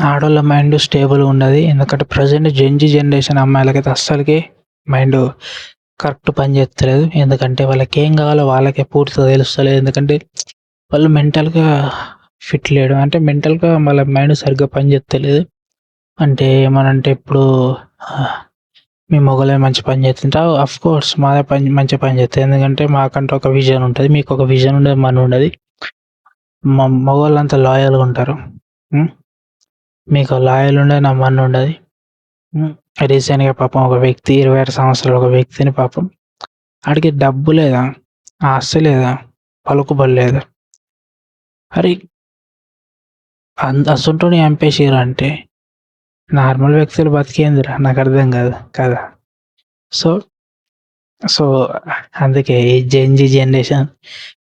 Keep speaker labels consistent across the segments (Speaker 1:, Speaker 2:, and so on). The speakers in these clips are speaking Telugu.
Speaker 1: ఆడోళ్ళ మైండ్ స్టేబుల్‌గుండది. ఎందుకంటే ప్రెజెంట్ జనరేషన్ అమ్మాయిలకైతే అస్సలకి మైండు కరెక్ట్ పని చేత్తలేదు. ఎందుకంటే వాళ్ళకేం కావాలో వాళ్ళకే పూర్తిగా తెలుస్తలేదు. ఎందుకంటే వాళ్ళు మెంటల్‌గా ఫిట్ లేడు. అంటే మెంటల్‌గా వాళ్ళ మైండ్ సరిగ్గా పని చేత్తలేదు. అంటే ఏమనంటే ఇప్పుడు ఆహ్, మీ మొగలే మంచి పని చేస్తుంటే ఆఫ్‌కోర్స్ మాదే మంచిగా పని చేత్తది. ఎందుకంటే మాకంటూ ఒక విజన్ ఉంటది. మీకొక విజన్ ఉండదు, మనీ ఉండది. మగోళ్ళంతా లాయల్‌గా ఉంటారు. హ్మ్. మీకు లాయల్ ఉండదు, నా మనీ ఉండది. హ్మ్. రీసెంట్‌గా పాపం ఒక వ్యక్తి 26 సంవత్సరాల ఒక వ్యక్తిని పాపం ఆడికి డబ్బు లేదా, ఆస్తి లేదా, పలుకుబడి లేదా. అరే! అసంటోడిని చంపేసిర్రంటే నార్మల్ వ్యక్తులు బతికేందిరా నాకర్థం కాదు. కదా! సో, సో, అందుకే ఈ జనరేషన్,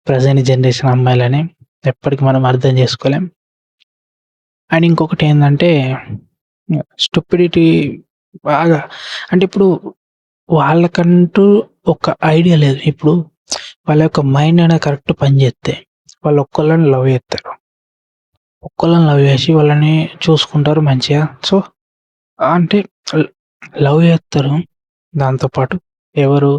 Speaker 1: ప్రెజెంట్ జనరేషన్ అమ్మాయిలని ఎప్పటికి మనం అర్థం చేసుకోలేం. అండ్ ఇంకొకటేందంటే స్టుపిడిటీ బాగా అంటే ఇప్పుడు వాళ్ళకంటూ ఒక ఐడియా లేదు. ఇప్పుడు వాళ్ళ యొక్క మైండ్ అనేది కరెక్ట్ పని చేస్తే వాళ్ళు ఒక్కళ్ళని లవ్ చేత్తరు. ఒక్కళ్ళని లవ్ చేసి వాళ్ళని చూసుకుంటారు మంచిగా. సో, అంటే ల్ లవ్ చేత్తరు. దాంతో పాటు ఎవరు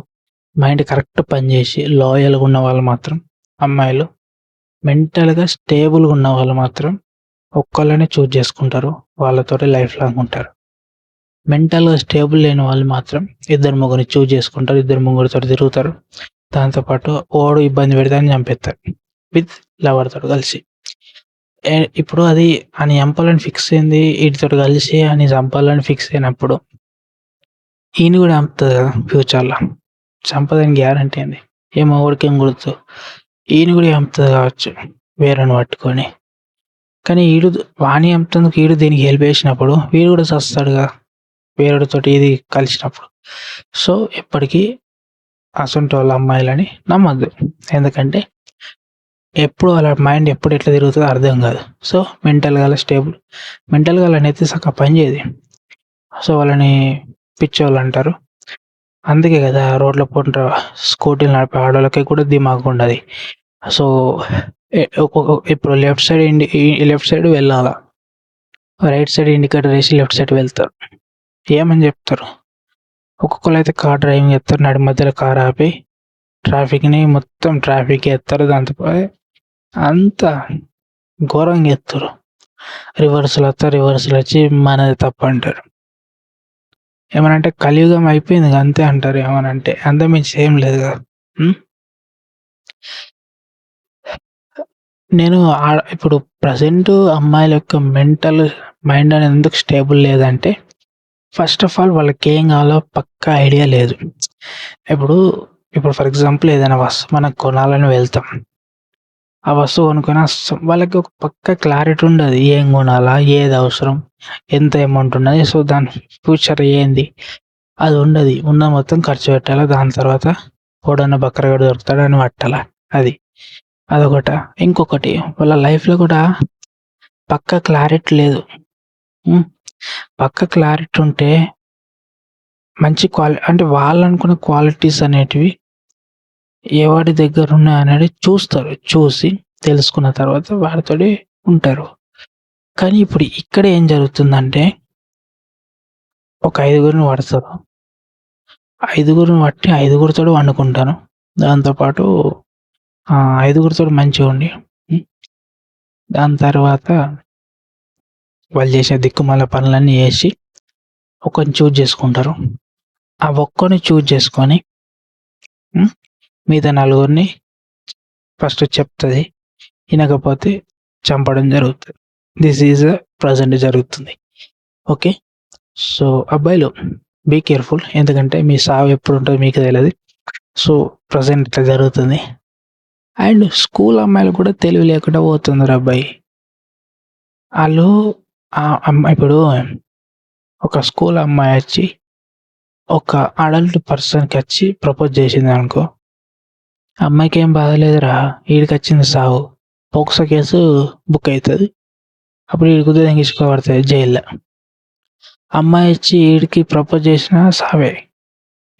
Speaker 1: మైండ్ కరెక్ట్ పని చేసి లాయల్‌గా ఉన్నవాళ్ళు మాత్రం అమ్మాయిలు, మెంటల్‌గా స్టేబుల్‌గా ఉన్నవాళ్ళు మాత్రం ఒక్కళ్ళనే చూజ్ చేసుకుంటారు. వాళ్ళతోటి లైఫ్ లాంగ్ ఉంటారు. మెంటల్‌గా స్టేబుల్ లేని వాళ్ళు మాత్రం ఇద్దరు ముగ్గురిని చూజ్ చేసుకుంటారు. ఇద్దరు ముగ్గురితోటి తిరుగుతారు. దాంతో పాటు వాడు ఇబ్బంది పెడితే ఆడిని చంపేత్తారు. విత్ లవర్ తోటి కలిసి. ఇప్పుడు అది ఆడిని చంపాలని ఫిక్స్ అయింది. ఈడితోటి కలిసి ఆడిని చంపాలని ఫిక్స్ అయినప్పుడు ఈయన్ని కూడా చంపుతది కదా ఫ్యూచర్‌లో. చంపదని గ్యారంటీ ఏంది? ఏ మొగోడికేం గుర్తు? ఈయన్ని కూడా చంపుతది కావచ్చు వేరేని పట్టుకొని. కానీ వాడిని చంపుతందుకు ఈడు దీనికి హెల్ప్ చేసినప్పుడు వీడు కూడా చస్తాడు కదా! వేరేడితోటి ఇది కలిసినప్పుడు. సో, ఎప్పటికీ అసంటోళ్ళ అమ్మాయిలని నమ్మొద్దు. ఎందుకంటే ఎప్పుడు వాళ్ళ మైండ్ ఎప్పుడు ఎట్లా తిరుగుతదో అర్థం కాదు. సో, మెంటల్‌గా వాళ్ళ నెత్తి సక్కగా పని చేయదు. సో, వాళ్ళని పిచ్చోళ్ళంటారు. అందుకే కదా రోడ్ల పూట స్కూటీలు నడిపే ఆడోళ్ళకి కూడా దిమాకుండది. సో, ఇప్పుడు లెఫ్ట్ సైడ్ వెళ్ళాలా. రైట్ సైడ్ ఇండికేటర్ ఏసి లెఫ్ట్ సైడ్ వెళ్తారు. ఏమని చెప్తారు? ఒక్కొక్కళ్ళైతే కార్ డ్రైవింగ్ చేస్తారు. నడి మధ్యలో కార్ ఆపి మొత్తం ట్రాఫిక్ ఏత్తారు. దాంతో అంతా ఘోరంగా ఏత్తరు. రివర్స్‌లొచ్చి మనది తప్పంటారు. ఏమనంటే కలియుగం అయిపోయింది అంతే అంటారు ఏమనంటే. అంతకు మించి ఏం లేదు కదా! హ్మ్. నేను ఇప్పుడు ప్రెజెంట్ అమ్మాయిల యొక్క మెంటల్ మైండ్ అనేది ఎందుకు స్టేబుల్ లేదంటే, ఫస్ట్ ఆఫ్ ఆల్ వాళ్ళకేం కావాలో పక్కా ఐడియా లేదు. ఇప్పుడు, ఇప్పుడు ఫర్ ఎగ్జాంపుల్ ఏదైనా వస్తువు మనం కొనాలని వెళ్తాం. ఆ వస్తువు కొనుక్కొని వాళ్ళకి ఒక పక్కా క్లారిటీ ఉండదు. ఏం కొనాలా? ఏది అవసరం? ఎంత అమౌంట్ ఉన్నది? సో, దాని ఫ్యూచర్ ఏంది? అది ఉండది. ఉన్నది మొత్తం ఖర్చు పెట్టాలా. దాని తర్వాత ఎవడన్నా బకరగాడు దొరుకుతాడు ఆడిని పట్టాలా. అది. అదొకట. ఇంకొకటి వాళ్ళ లైఫ్‌లో కూడా పక్కా క్లారిటీ లేదు. హ్మ్. పక్కా క్లారిటీ ఉంటే మంచి అంటే వాళ్ళనుకున్న క్వాలిటీస్ అనేటివి ఎవడి దగ్గరున్నాయనేది చూస్తారు. చూసి తెలుసుకున్న తర్వాత వాడితోటి ఉంటారు. కానీ ఇప్పుడు ఇక్కడ ఏం జరుగుతుందంటే ఒక ఐదుగురిని పడతారు. ఐదుగురిని పట్టి ఐదుగురితోటి పండుకుంటారు. దాంతో పాటు ఐదుగురితోటి మంచిగుండి హ్మ్. దాని తర్వాత వాళ్ళు చేసే దిక్కుమాలిన పనులన్నీ చేసి ఒకడిని చూజ్ చేసుకుంటారు. ఆ ఒక్కడిని చూజ్ చేసుకొని హ్మ్. మిగతా నలుగురిని ఫస్ట్ చెప్తది. ఇనకపోతే చంపడం జరుగుతది. దిస్ ఈజ్ ప్రెజెంట్ జరుగుతుంది. ఓకే. సో, అబ్బాయిలు బీ కేర్‌ఫుల్. ఎందుకంటే మీ సావు ఎప్పుడుంటదో మీకు తెలవది. సో, ప్రెజెంట్ ఇట్లా జరుగుతుంది. అండ్ స్కూల్ అమ్మాయిలు కూడా తెలివి లేకుండా పోతుందిరబ్బాయి. ఆళ్ళు ఇప్పుడు ఒక స్కూల్ అమ్మాయొచ్చి ఒక అడల్ట్ పర్సన్‌కచ్చి ప్రపోజ్ చేసిందనుకో, అమ్మాయికేం బాధ లేదురా! ఈడికొచ్చింది సావు. పోక్సో కేసు బుక్ అయితది. అప్పుడు ఈడికి ఉద్యోగం పడతది జైల్‌ల. అమ్మాయొచ్చి ఈడికి ప్రపోజ్ చేసినా సావే.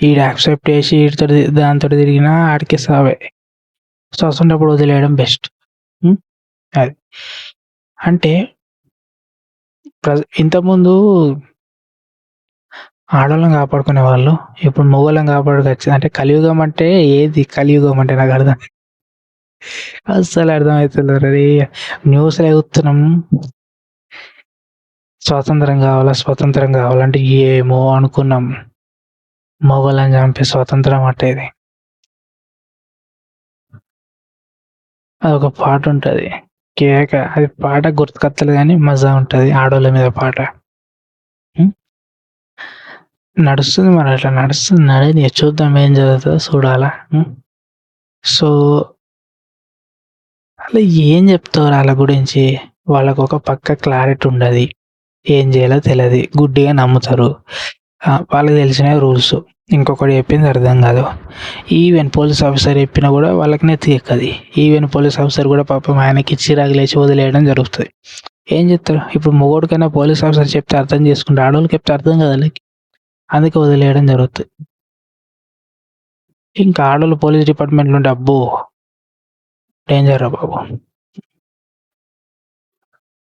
Speaker 1: ఈడు యాక్సెప్ట్ చేసి దానితోటి తిరిగినా ఆడికి సావే. సో, అసోంటప్పుడు వదిలేయడం బెస్ట్. హ్మ్. అది. అంటే ఇంతకుముందు ఆడోళ్ళని కాపాడుకునేవాళ్ళు. ఇప్పుడు మొగోళ్ళని కాపాడుకొచ్చింది. అంటే కలియుగం అంటే ఏది కలియుగం అంటే నాకర్థం అస్సలు అర్థమైతలేదు. న్యూస్‌లో చూస్తున్నాం. స్వతంత్రం కావాలంటే ఏమో అనుకున్నాం. మొగోళ్ళని చంపే స్వతంత్రం అట ఇది. అదొక పాటుంటది. కేక అది పాట గుర్తుకొత్తలేదు గానీ మజా ఉంటది. ఆడోళ్ళ మీద పాట. హ్మ్. నడుస్తుంది మరి అట్లా నడుస్తుంది. నడని చూద్దాం ఏం జరుగుతదో చూడాలా. సో, అలా ఏం చెప్తావురా ఆళ్ళ గురించి? వాళ్ళకొక పక్క క్లారిటీ ఉండది. ఏం చేయాలో తెలది. గుడ్డిగా నమ్ముతారు. వాళ్ళకి తెలిసినవి రూల్స్. ఇంకొకడు చెప్పింది అర్థం కాదు. ఈవెన్ పోలీస్ ఆఫీసర్ చెప్పినా కూడా వాళ్ళకి నెత్తికెక్కది. ఈవెన్ పోలీస్ ఆఫీసర్ కూడా పాపం ఆయనకి చిరాకు లేచి వదిలేయడం జరుగుతది. ఏం చేస్తారు? ఇప్పుడు మొగోడికైనా పోలీస్ ఆఫీసర్ చెప్తే అర్థం చేసుకుంటారు. ఆడోళ్ళకి చెప్తే అర్థం కాదు ఆళ్ళకి. అందుకే వదిలేయడం జరుగుతది. ఇంకా ఆడోళ్ళు పోలీస్ డిపార్ట్మెంట్‌లో ఉంటే అబ్బో! డేంజర్ రా బాబు.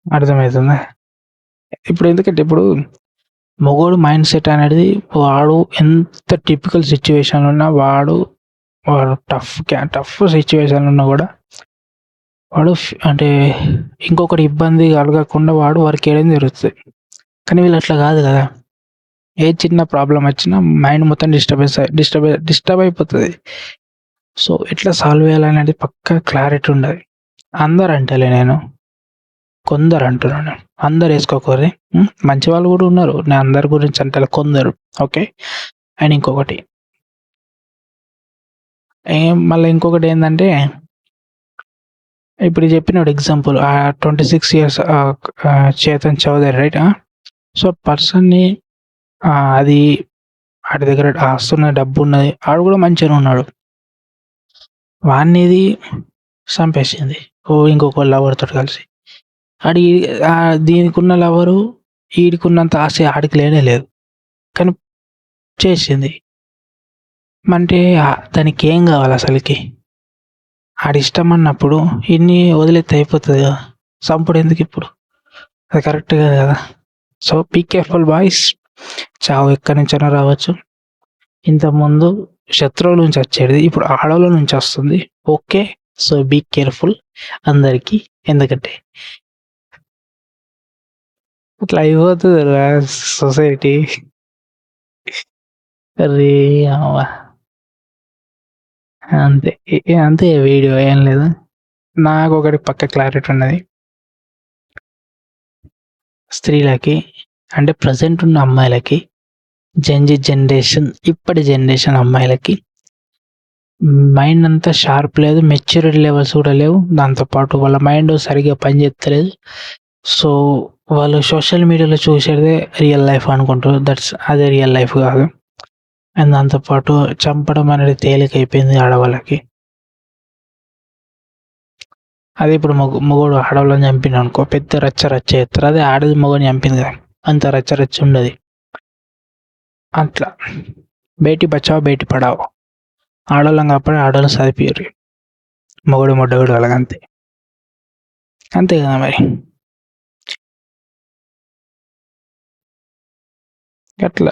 Speaker 1: అర్థమైతుందా? ఎందుకంటే ఇప్పుడు మొగోడు మైండ్ సెట్ అనేది వాడు ఎంత టిపికల్ సిట్యుయేషన్‌లో ఉన్నా వాడు టఫ్ సిట్యుయేషన్‌లో ఉన్నా కూడా వాడు అంటే ఇంకొకటి ఇబ్బంది కలగకుండా వాడు వర్క్ చేయడం జరుగుతది. కానీ వీళ్ళు అట్లా కాదు కదా! ఏ చిన్న ప్రాబ్లమ్ వచ్చినా మైండ్ మొత్తం డిస్టర్బ్ అయిపోతది. సో, ఎట్లా సాల్వ్ చేయాలనేది పక్కా క్లారిటీ ఉండాలి. అందరు అంటలే నేను. కొందరు అంటున్నాను. అందరు ఏసుకోకుర్రి. మంచి వాళ్ళు కూడా ఉన్నారు. నేను అందరి గురించి అంటలే కొందరు. ఓకే. అండ్ ఇంకొకటి మళ్ళీ ఇంకొకటి ఏందంటే ఇప్పుడు చెప్పినాడు example 26 years Chetan Chaudhary right. So, పర్సన్‌ని అది ఆడి దగ్గర ఆస్తున్నది, డబ్బున్నది. ఆడు కూడా మంచిగానే ఉన్నాడు. వాడినిది చంపేసింది. ఇంకొక లవర్‌తోటి కలిసి. ఆడి దీనికున్న లవరు ఈడికున్నంత ఆశ ఆడికి లేనే లేదు. కానీ చేసింది. అంటే దానికేం కావాలి అసలకి? ఆడిష్టం అన్నప్పుడు ఈడిని వదిలేత్తే అయిపోతది కదా! చంపుడు ఎందుకిప్పుడు? అది కరెక్ట్ కాదు కదా! So, be careful boys. చావు ఎక్కడి నుంచైనా రావచ్చు. ఇంతకుముందు శత్రువుల నుంచి వచ్చేది. ఇప్పుడు ఆడోళ్ళ నుంచి వస్తుంది. ఓకే. సో, బీ కేర్‌ఫుల్ అందరికి. ఎందుకంటే ఇట్లా అయిపోతదిరా సొసైటీ. అరే యావ! అంతే. అంతే వీడియో ఏం లేదు. నాకొకటి పక్కా క్లారిటీ ఉన్నది. స్త్రీలకి అంటే ప్రెజెంట్ ఉన్న అమ్మాయిలకి జనరేషన్ ఇప్పటి జనరేషన్ అమ్మాయిలకి మైండ్ అంతా షార్ప్ లేదు. మెచ్యూరిటీ లెవెల్స్ కూడా లేవు. దాంతో పాటు వాళ్ళ మైండ్ సరిగ్గా పనిచేత్తలేదు. సో, వాళ్ళు సోషల్ మీడియాలో చూసేదే రియల్ లైఫ్ అనుకుంటారు. అదే రియల్ లైఫ్ కాదు. అండ్ దాంతో పాటు చంపడం అనేది తేలికైపోయింది ఆడవాళ్ళకి. అదే ఇప్పుడు మొగోడు ఆడోళ్ళని చంపిండనుకో పెద్ద రచ్చ చేత్తరు. అదే ఆడది మొగోడిని చంపింది కదా! అంత రచ్చ ఉండది. అట్లా. బేటీ బచావో, బేటీ పడావో. ఆడోళ్ళని కాపాడి ఆడోళ్ళని చదివిపియ్యుర్రి. మొగోడు మొడ్డోడు అలాగంతే. అంతే కదా మరి. అట్లా.